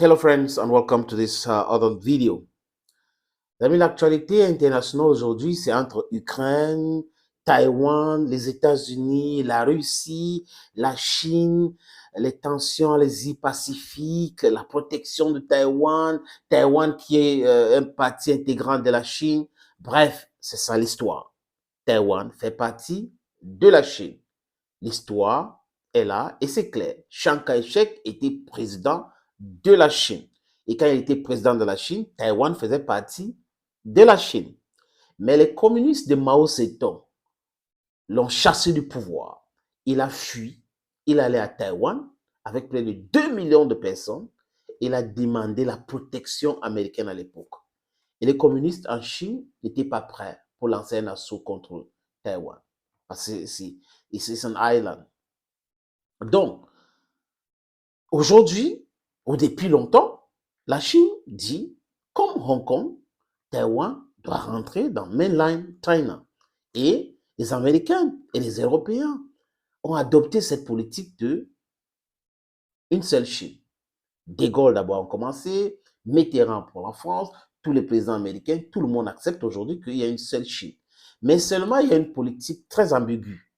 Hello friends and welcome to this other video. L'actualité internationale aujourd'hui, c'est entre Ukraine, Taïwan, les États-Unis, la Russie, la Chine, les tensions, les îles Pacifiques, la protection de Taïwan, Taïwan qui est un partie intégrante de la Chine. Bref, c'est ça l'histoire. Taïwan fait partie de la Chine. L'histoire est là et c'est clair. Chiang Kai-shek était président de la Chine. Et quand il était président de la Chine, Taïwan faisait partie de la Chine. Mais les communistes de Mao Zedong l'ont chassé du pouvoir. Il a fui, il allait à Taïwan avec près de 2 millions de personnes. Il a demandé la protection américaine à l'époque. Et les communistes en Chine n'étaient pas prêts pour lancer un assaut contre Taïwan. Parce que c'est un island. Donc, aujourd'hui, ou depuis longtemps, la Chine dit, comme Hong Kong, Taïwan doit rentrer dans mainland China. Et les Américains et les Européens ont adopté cette politique de une seule Chine. De Gaulle d'abord a commencé, Mitterrand pour la France, tous les présidents américains, tout le monde accepte aujourd'hui qu'il y a une seule Chine. Mais seulement, il y a une politique très ambiguë.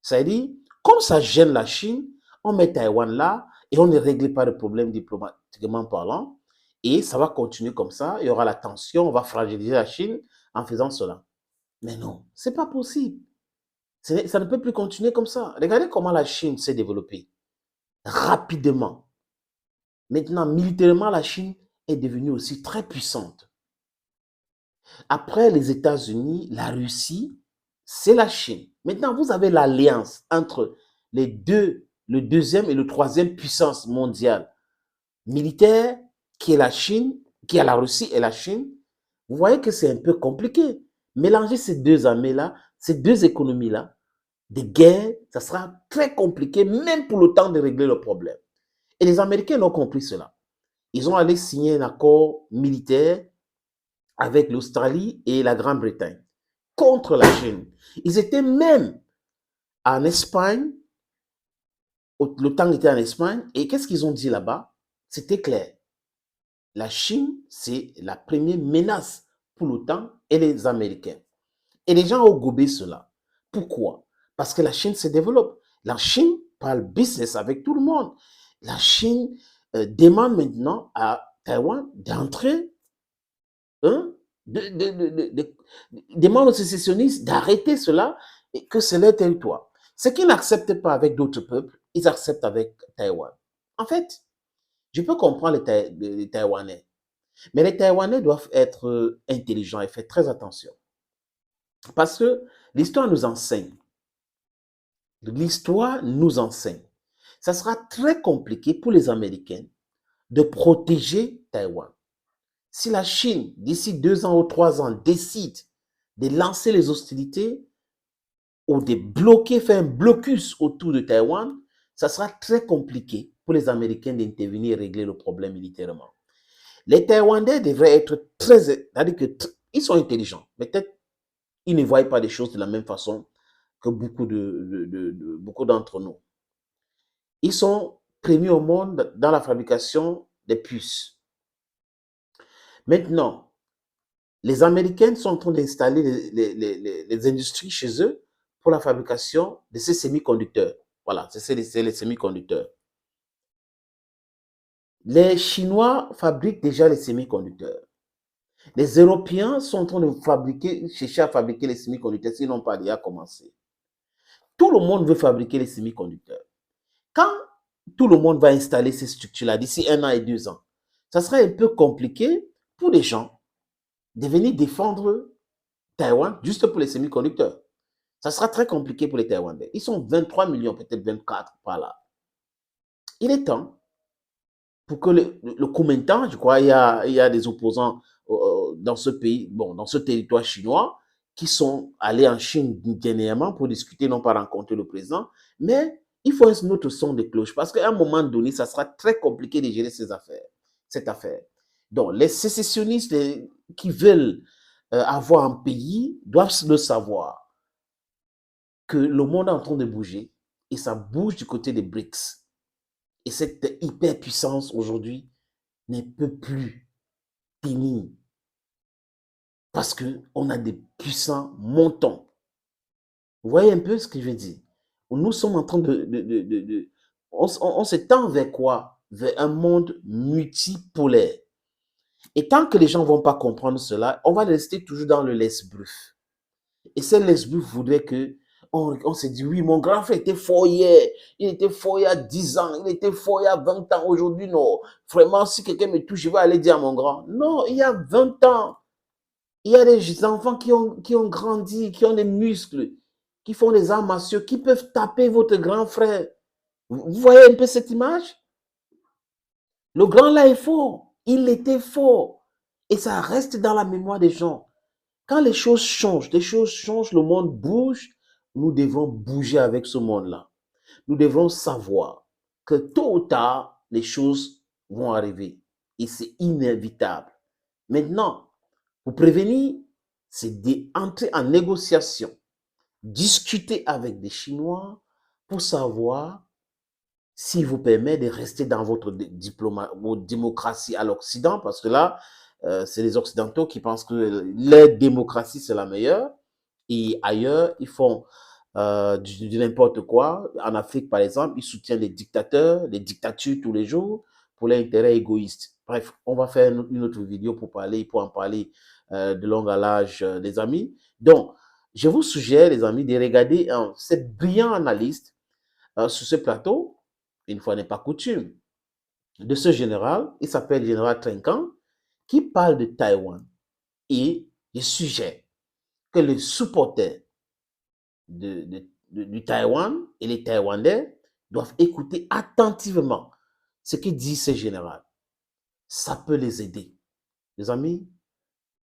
C'est-à-dire, comme ça gêne la Chine, on met Taïwan là et on ne règle pas le problème diplomatiquement parlant. Et ça va continuer comme ça. Il y aura la tension, on va fragiliser la Chine en faisant cela. Mais non, c'est pas possible. Ça ne peut plus continuer comme ça. Regardez comment la Chine s'est développée rapidement. Maintenant, militairement, la Chine est devenue aussi très puissante. Après les États-Unis, la Russie, c'est la Chine. Maintenant, vous avez l'alliance entre les deux, le deuxième et le troisième puissance mondiale militaire, qui est la Chine, qui est la Russie et la Chine. Vous voyez que c'est un peu compliqué. Mélanger ces deux armées-là, ces deux économies-là, des guerres, ça sera très compliqué, même pour le temps de régler le problème. Et les Américains ont compris cela. Ils ont allé signer un accord militaire avec l'Australie et la Grande-Bretagne contre la Chine. Ils étaient même en Espagne, le temps était en Espagne, et qu'est-ce qu'ils ont dit là-bas? C'était clair. La Chine, c'est la première menace pour l'OTAN et les Américains. Et les gens ont gobé cela. Pourquoi? Parce que la Chine se développe. La Chine parle business avec tout le monde. La Chine demande maintenant à Taïwan d'entrer, hein, demande aux sécessionnistes d'arrêter cela et que c'est leur territoire. Ce qu'ils n'acceptent pas avec d'autres peuples, ils acceptent avec Taïwan. En fait, je peux comprendre les Taïwanais, mais les Taïwanais doivent être intelligents et faire très attention. Parce que l'histoire nous enseigne. L'histoire nous enseigne. Ça sera très compliqué pour les Américains de protéger Taïwan. Si la Chine, d'ici 2 ans ou 3 ans, décide de lancer les hostilités ou de bloquer, faire un blocus autour de Taïwan, ça sera très compliqué pour les Américains d'intervenir et régler le problème militairement. Les Taïwanais devraient être très... C'est-à-dire qu'ils sont intelligents. Peut-être ils ne voient pas les choses de la même façon que beaucoup d'entre nous. Ils sont premiers au monde dans la fabrication des puces. Maintenant, les Américains sont en train d'installer les industries chez eux pour la fabrication de ces semi-conducteurs. Voilà, c'est les semi-conducteurs. Les Chinois fabriquent déjà les semi-conducteurs. Les Européens sont en train de chercher à fabriquer les semi-conducteurs, s'ils n'ont pas déjà commencé. Tout le monde veut fabriquer les semi-conducteurs. Quand tout le monde va installer ces structures-là d'ici 1 an et 2 ans, ça sera un peu compliqué pour les gens de venir défendre Taïwan juste pour les semi-conducteurs. Ça sera très compliqué pour les Taïwanais. Ils sont 23 millions, peut-être 24 par là. Il est temps pour que le Kuomintang, je crois, il y a des opposants dans ce pays, bon, dans ce territoire chinois, qui sont allés en Chine dernièrement pour discuter, non pas rencontrer le président, mais il faut un autre son de cloche parce qu'à un moment donné, ça sera très compliqué de gérer cette affaire. Donc, les sécessionnistes qui veulent avoir un pays doivent le savoir que le monde est en train de bouger et ça bouge du côté des BRICS. Et cette hyperpuissance aujourd'hui ne peut plus tenir parce qu'on a des puissants montants. Vous voyez un peu ce que je veux dire? Nous sommes en train on se tend vers quoi? Vers un monde multipolaire. Et tant que les gens ne vont pas comprendre cela, on va rester toujours dans le laisse-bruf. Et ce laisse-bruf voudrait que on se dit, oui, mon grand frère était fort hier, il était fort il y a 10 ans, il était fort il y a 20 ans, aujourd'hui, non. Vraiment, si quelqu'un me touche, je vais aller dire à mon grand. Non, il y a 20 ans, il y a des enfants qui ont grandi, qui ont des muscles, qui font des arts martiaux, qui peuvent taper votre grand frère. Vous voyez un peu cette image? Le grand là est fort, il était fort. Et ça reste dans la mémoire des gens. Quand les choses changent, le monde bouge, nous devons bouger avec ce monde-là. Nous devons savoir que tôt ou tard, les choses vont arriver. Et c'est inévitable. Maintenant, pour prévenir, c'est d'entrer en négociation, discuter avec des Chinois pour savoir s'il vous permet de rester dans votre démocratie à l'Occident, parce que là, c'est les Occidentaux qui pensent que leur démocratie, c'est la meilleure. Et ailleurs, ils font du n'importe quoi. En Afrique, par exemple, ils soutiennent les dictateurs, les dictatures tous les jours pour leur intérêt égoïste. Bref, on va faire une autre vidéo pour en parler de long à large, les amis. Donc, je vous suggère, les amis, de regarder cette brillante analyste sur ce plateau, une fois n'est pas coutume, de ce général, il s'appelle général Trinquant, qui parle de Taïwan et il suggère que les supporters du Taïwan et les Taïwanais doivent écouter attentivement ce que dit ce général. Ça peut les aider. Les amis,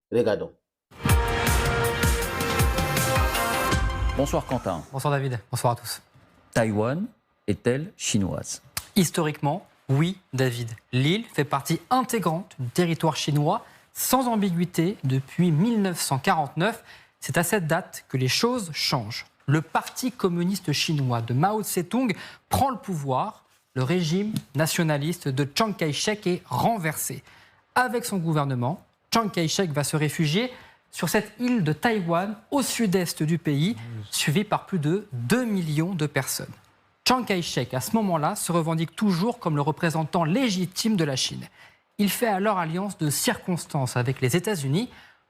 regardons. Bonsoir Quentin. Bonsoir David, bonsoir à tous. Taïwan est-elle chinoise? Historiquement, oui David. L'île fait partie intégrante du territoire chinois, sans ambiguïté, depuis 1949. C'est à cette date que les choses changent. Le Parti communiste chinois de Mao Tse-tung prend le pouvoir. Le régime nationaliste de Chiang Kai-shek est renversé. Avec son gouvernement, Chiang Kai-shek va se réfugier sur cette île de Taïwan, au sud-est du pays, suivi par plus de 2 millions de personnes. Chiang Kai-shek, à ce moment-là, se revendique toujours comme le représentant légitime de la Chine. Il fait alors alliance de circonstances avec les États-Unis.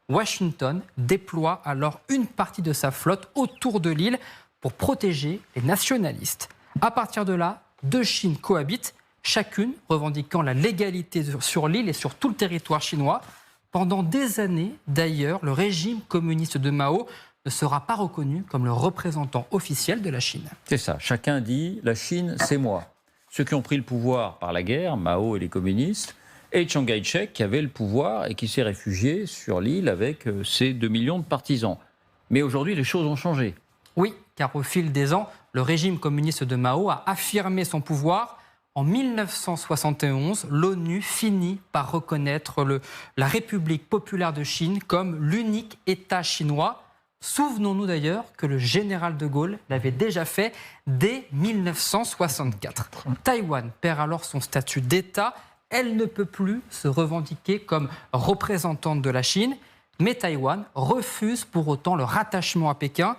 Washington déploie alors une partie de sa flotte autour de l'île pour protéger les nationalistes. À partir de là, deux Chines cohabitent, chacune revendiquant la légalité sur l'île et sur tout le territoire chinois. Pendant des années, d'ailleurs, le régime communiste de Mao ne sera pas reconnu comme le représentant officiel de la Chine. C'est ça, chacun dit « la Chine, c'est moi ». Ceux qui ont pris le pouvoir par la guerre, Mao et les communistes, et Chiang Kai-shek qui avait le pouvoir et qui s'est réfugié sur l'île avec ses 2 millions de partisans. Mais aujourd'hui, les choses ont changé. Oui, car au fil des ans, le régime communiste de Mao a affirmé son pouvoir. En 1971, l'ONU finit par reconnaître la République populaire de Chine comme l'unique État chinois. Souvenons-nous d'ailleurs que le général de Gaulle l'avait déjà fait dès 1964. Taïwan perd alors son statut d'État. Elle ne peut plus se revendiquer comme représentante de la Chine, mais Taïwan refuse pour autant le rattachement à Pékin.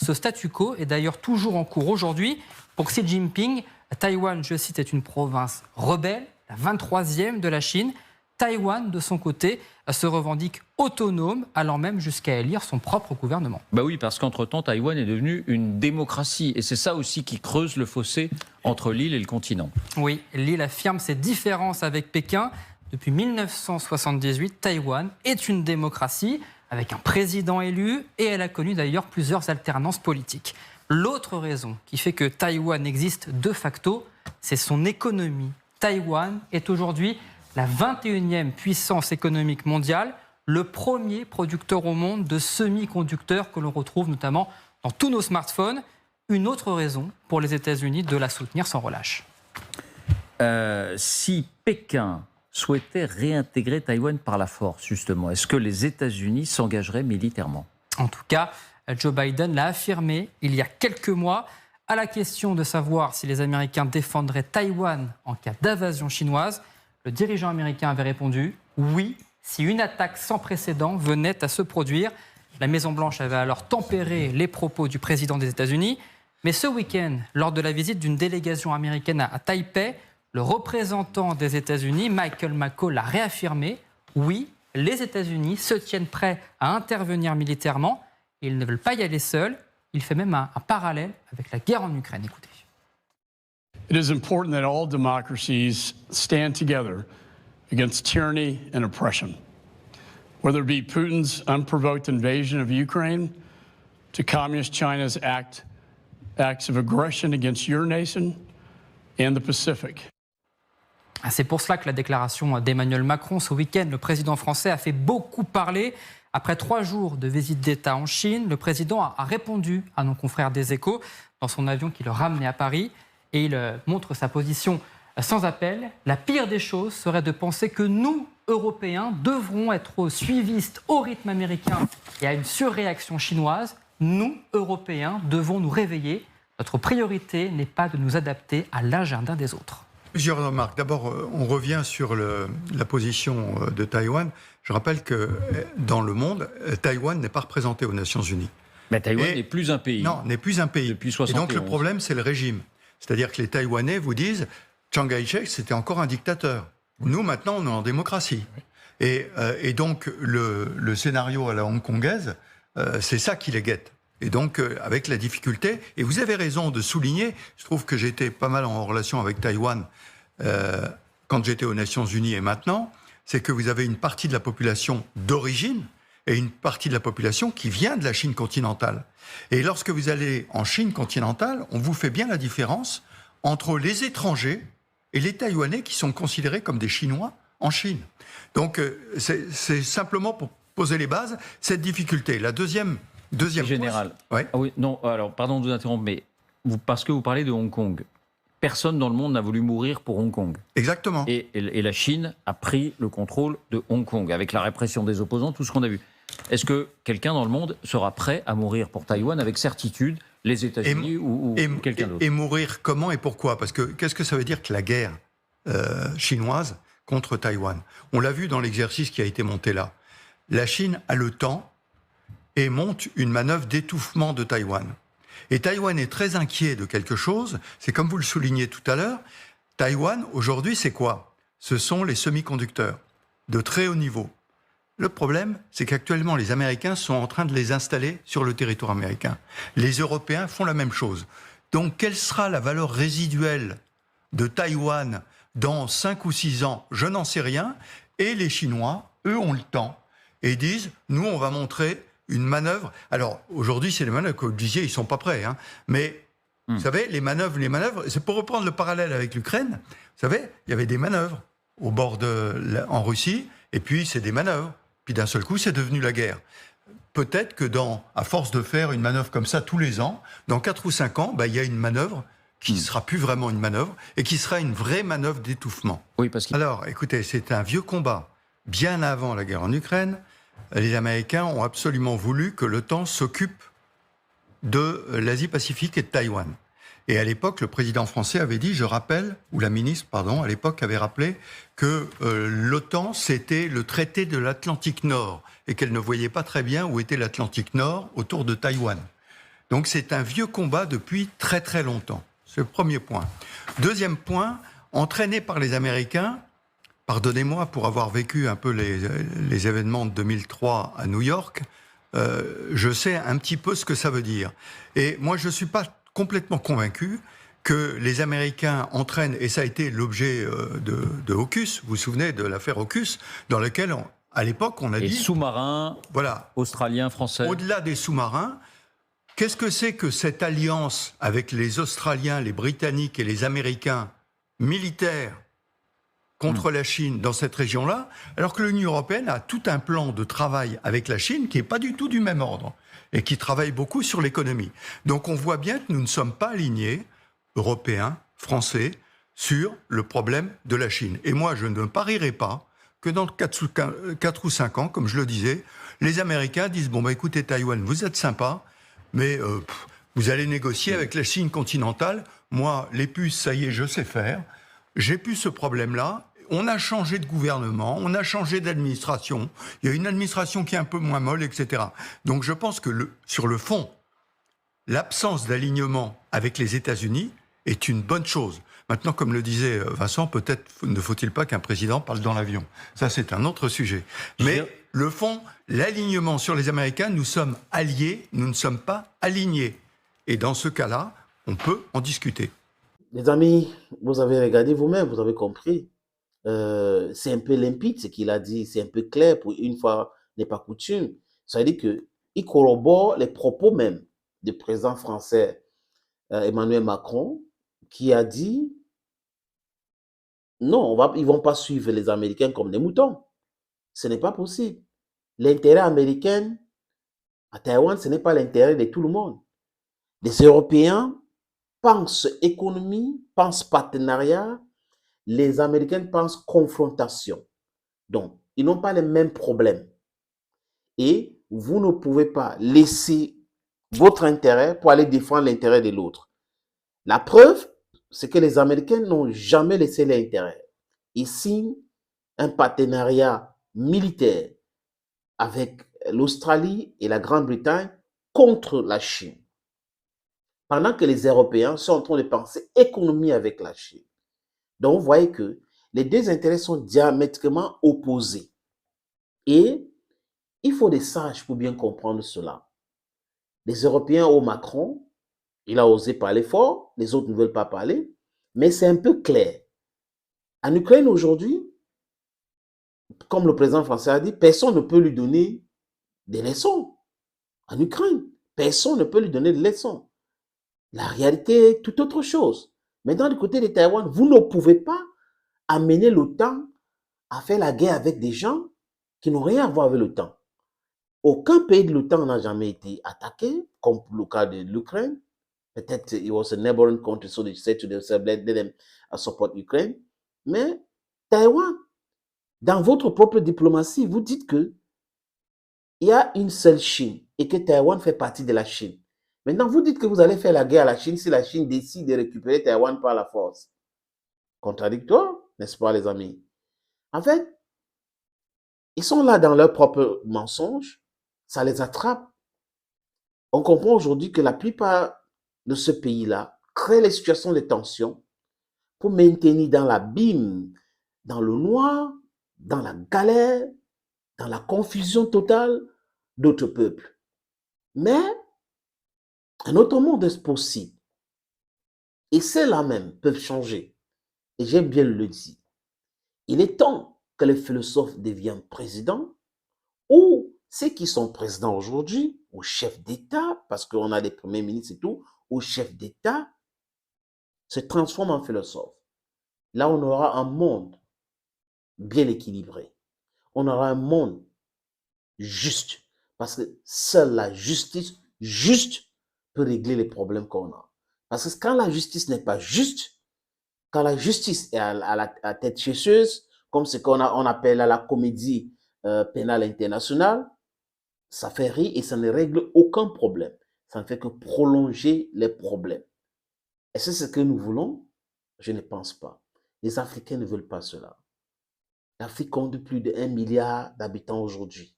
Ce statu quo est d'ailleurs toujours en cours aujourd'hui. Pour Xi Jinping, Taïwan, je cite, est une province rebelle, la 23e de la Chine. Taïwan, de son côté, se revendique autonome, allant même jusqu'à élire son propre gouvernement. Bah oui, parce qu'entre-temps, Taïwan est devenue une démocratie. Et c'est ça aussi qui creuse le fossé entre l'île et le continent. Oui, l'île affirme ses différences avec Pékin. Depuis 1978, Taïwan est une démocratie, avec un président élu, et elle a connu d'ailleurs plusieurs alternances politiques. L'autre raison qui fait que Taïwan existe de facto, c'est son économie. Taïwan est aujourd'hui la 21e puissance économique mondiale, le premier producteur au monde de semi-conducteurs que l'on retrouve notamment dans tous nos smartphones. Une autre raison pour les États-Unis de la soutenir sans relâche. Si Pékin souhaitait réintégrer Taïwan par la force, justement, est-ce que les États-Unis s'engageraient militairement? En tout cas, Joe Biden l'a affirmé il y a quelques mois. À la question de savoir si les Américains défendraient Taïwan en cas d'invasion chinoise, le dirigeant américain avait répondu « oui » si une attaque sans précédent venait à se produire. La Maison-Blanche avait alors tempéré les propos du président des États-Unis. Mais ce week-end, lors de la visite d'une délégation américaine à Taipei, le représentant des États-Unis, Michael McCaul, a réaffirmé « oui, les États-Unis se tiennent prêts à intervenir militairement et ils ne veulent pas y aller seuls ». Il fait même un parallèle avec la guerre en Ukraine. Écoutez. It is important that all democracies stand together against tyranny and oppression. Whether it be Putin's unprovoked invasion of Ukraine to Communist China's acts of aggression against your nation and the Pacific. C'est pour cela que la déclaration d'Emmanuel Macron ce week-end, le président français, a fait beaucoup parler. Après 3 jours de visite d'État en Chine, le président a répondu à nos confrères des Échos dans son avion qui le ramenait à Paris. Et il montre sa position sans appel. La pire des choses serait de penser que nous, Européens, devrons être suivistes au rythme américain et à une surréaction chinoise. Nous, Européens, devons nous réveiller. Notre priorité n'est pas de nous adapter à l'agenda des autres. Plusieurs remarques. D'abord, on revient sur la position de Taïwan. Je rappelle que dans le monde, Taïwan n'est pas représenté aux Nations Unies. Mais Taïwan n'est plus un pays. Non, n'est plus un pays. Depuis 71. Et donc le problème, c'est le régime. C'est-à-dire que les Taïwanais vous disent Chiang Kai-shek, c'était encore un dictateur. Nous, maintenant, on est en démocratie. Et donc, le scénario à la hongkongaise, c'est ça qui les guette. Et donc, avec la difficulté, et vous avez raison de souligner, je trouve que j'étais pas mal en relation avec Taïwan quand j'étais aux Nations Unies et maintenant, c'est que vous avez une partie de la population d'origine et une partie de la population qui vient de la Chine continentale. Et lorsque vous allez en Chine continentale, on vous fait bien la différence entre les étrangers et les Taïwanais qui sont considérés comme des Chinois en Chine. Donc, c'est simplement pour poser les bases, cette difficulté. La deuxième général. Ouais. Ah oui, non, alors, pardon de vous interrompre, mais parce que vous parlez de Hong Kong, personne dans le monde n'a voulu mourir pour Hong Kong. Exactement. Et la Chine a pris le contrôle de Hong Kong, avec la répression des opposants, tout ce qu'on a vu. Est-ce que quelqu'un dans le monde sera prêt à mourir pour Taïwan avec certitude, les États-Unis ou quelqu'un d'autre? Et mourir comment et pourquoi? Parce que qu'est-ce que ça veut dire que la guerre chinoise contre Taïwan? On l'a vu dans l'exercice qui a été monté là. La Chine a le temps et monte une manœuvre d'étouffement de Taïwan. Et Taïwan est très inquiet de quelque chose, c'est comme vous le soulignez tout à l'heure, Taïwan, aujourd'hui, c'est quoi? Ce sont les semi-conducteurs de très haut niveau. Le problème, c'est qu'actuellement, les Américains sont en train de les installer sur le territoire américain. Les Européens font la même chose. Donc, quelle sera la valeur résiduelle de Taïwan dans 5 ou 6 ans? Je n'en sais rien. Et les Chinois, eux, ont le temps et disent, nous, on va montrer une manœuvre. Alors, aujourd'hui, c'est les manœuvres que vous disiez, ils ne sont pas prêts. Hein. Mais, vous savez, les manœuvres, c'est pour reprendre le parallèle avec l'Ukraine. Vous savez, il y avait des manœuvres au bord en Russie, et puis c'est des manœuvres. Puis d'un seul coup, c'est devenu la guerre. Peut-être que à force de faire une manœuvre comme ça tous les ans, dans 4 ou 5 ans, il y a une manœuvre qui ne sera plus vraiment une manœuvre, et qui sera une vraie manœuvre d'étouffement. Oui, parce que... Alors, écoutez, c'est un vieux combat. Bien avant la guerre en Ukraine, les Américains ont absolument voulu que l'OTAN s'occupe de l'Asie-Pacifique et de Taïwan. Et à l'époque, le président français avait dit, ou la ministre, pardon, à l'époque avait rappelé que l'OTAN, c'était le traité de l'Atlantique Nord et qu'elle ne voyait pas très bien où était l'Atlantique Nord autour de Taïwan. Donc c'est un vieux combat depuis très très longtemps. C'est le premier point. Deuxième point, entraîné par les Américains, pardonnez-moi pour avoir vécu un peu les événements de 2003 à New York, je sais un petit peu ce que ça veut dire. Et moi, je ne suis pas complètement convaincu que les Américains entraînent, et ça a été l'objet de AUKUS, vous vous souvenez de l'affaire AUKUS, dans laquelle, à l'époque, on a dit... Les sous-marins, voilà, australiens, français... Au-delà des sous-marins, qu'est-ce que c'est que cette alliance avec les Australiens, les Britanniques et les Américains militaires contre la Chine dans cette région-là, alors que l'Union européenne a tout un plan de travail avec la Chine qui n'est pas du tout du même ordre et qui travaille beaucoup sur l'économie. Donc on voit bien que nous ne sommes pas alignés, Européens, Français, sur le problème de la Chine. Et moi, je ne parierai pas que dans 4 ou 5 ans, comme je le disais, les Américains disent « Bon, écoutez, Taïwan, vous êtes sympa, mais vous allez négocier avec la Chine continentale. Moi, les puces, ça y est, je sais faire. J'ai plus ce problème-là. on a changé de gouvernement, on a changé d'administration, il y a une administration qui est un peu moins molle, etc. Donc je pense que sur le fond, l'absence d'alignement avec les États-Unis est une bonne chose. Maintenant, comme le disait Vincent, peut-être ne faut-il pas qu'un président parle dans l'avion. Ça, c'est un autre sujet. Mais le fond, l'alignement sur les Américains, nous sommes alliés, nous ne sommes pas alignés. Et dans ce cas-là, on peut en discuter. Les amis, vous avez regardé vous-même, vous avez compris. C'est un peu limpide ce qu'il a dit, c'est un peu clair pour une fois n'est pas coutume. Ça veut dire qu'il corrobore les propos même du président français Emmanuel Macron qui a dit non, ils ne vont pas suivre les Américains comme des moutons. Ce n'est pas possible. L'intérêt américain à Taïwan, ce n'est pas l'intérêt de tout le monde. Les Européens pensent économie, pensent partenariat. Les Américains pensent confrontation. Donc, ils n'ont pas les mêmes problèmes. Et vous ne pouvez pas laisser votre intérêt pour aller défendre l'intérêt de l'autre. La preuve, c'est que les Américains n'ont jamais laissé l'intérêt. Ils signent un partenariat militaire avec l'Australie et la Grande-Bretagne contre la Chine. Pendant que les Européens sont en train de penser économie avec la Chine. Donc, vous voyez que les deux intérêts sont diamétralement opposés. Et il faut des sages pour bien comprendre cela. Les Européens au Macron, il a osé parler fort, les autres ne veulent pas parler, mais c'est un peu clair. En Ukraine aujourd'hui, comme le président français a dit, personne ne peut lui donner des leçons. En Ukraine, personne ne peut lui donner des leçons. La réalité est tout autre chose. Mais dans le côté de Taïwan, vous ne pouvez pas amener l'OTAN à faire la guerre avec des gens qui n'ont rien à voir avec l'OTAN. Aucun pays de l'OTAN n'a jamais été attaqué, comme le cas de l'Ukraine. Peut-être it was a neighboring country, so they said to themselves, let them support Ukraine. Mais Taïwan, dans votre propre diplomatie, vous dites que il y a une seule Chine et que Taïwan fait partie de la Chine. Maintenant, vous dites que vous allez faire la guerre à la Chine si la Chine décide de récupérer Taïwan par la force. Contradictoire, n'est-ce pas, les amis? En fait, ils sont là dans leur propre mensonge, ça les attrape. On comprend aujourd'hui que la plupart de ce pays-là créent les situations de tension pour maintenir dans l'abîme, dans le noir, dans la galère, dans la confusion totale d'autres peuples. Mais un autre monde est possible. Et ceux-là même peuvent changer. Et j'aime bien le dire. Il est temps que les philosophes deviennent présidents ou ceux qui sont présidents aujourd'hui, ou chefs d'État, parce qu'on a des premiers ministres et tout, ou chefs d'État, se transforment en philosophes. Là, on aura un monde bien équilibré. On aura un monde juste. Parce que seule la justice juste peut régler les problèmes qu'on a. Parce que quand la justice n'est pas juste, quand la justice est à la tête chercheuse, comme ce qu'on appelle à la comédie pénale internationale, ça fait rire et ça ne règle aucun problème. Ça ne fait que prolonger les problèmes. Est-ce que c'est ce que nous voulons? Je ne pense pas. Les Africains ne veulent pas cela. L'Afrique compte plus de 1 milliard d'habitants aujourd'hui.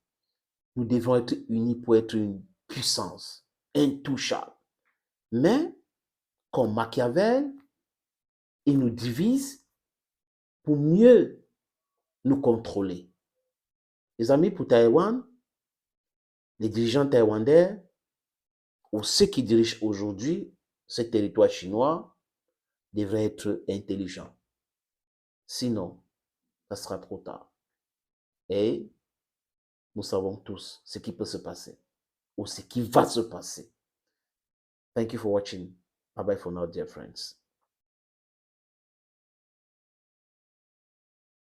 Nous devons être unis pour être une puissance intouchable. Mais, comme Machiavel, il nous divise pour mieux nous contrôler. Les amis, pour Taïwan, les dirigeants taïwanais, ou ceux qui dirigent aujourd'hui ce territoire chinois, devraient être intelligents. Sinon, ça sera trop tard. Et nous savons tous ce qui peut se passer, ou ce qui va se passer. Thank you for watching. Bye bye for now, dear friends.